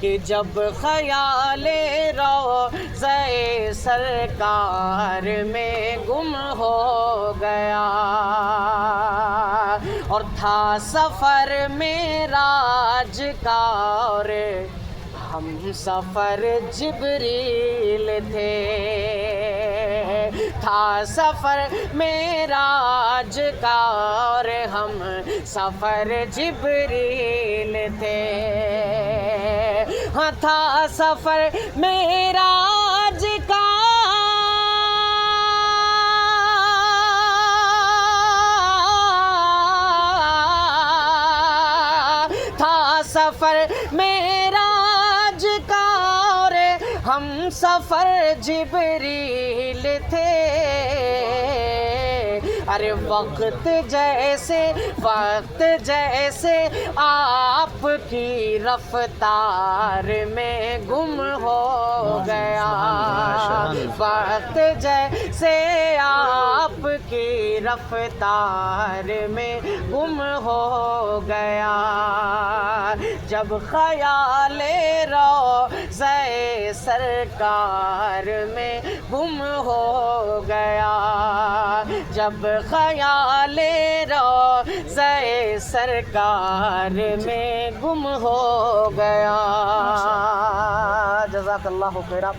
کہ جب خیال روضہ سرکار میں گم ہو گیا، اور تھا سفر معراج کا اور ہم سفر جبریل تھے، تھا سفر معراج کا اور ہم سفر جبریل تھے، ہاں تھا سفر معراج کا تھا سفر معراج کا اور ہم سفر جبریل تھے، ارے وقت جیسے آپ کی رفتار میں گم ہو گیا، وقت جیسے آپ کی رفتار میں گم ہو گیا، جب خیال روضہ سرکار میں گم ہو گیا، جب خیال روضہ سرکار میں گم ہو گیا۔ جزاک اللہ خیرہ۔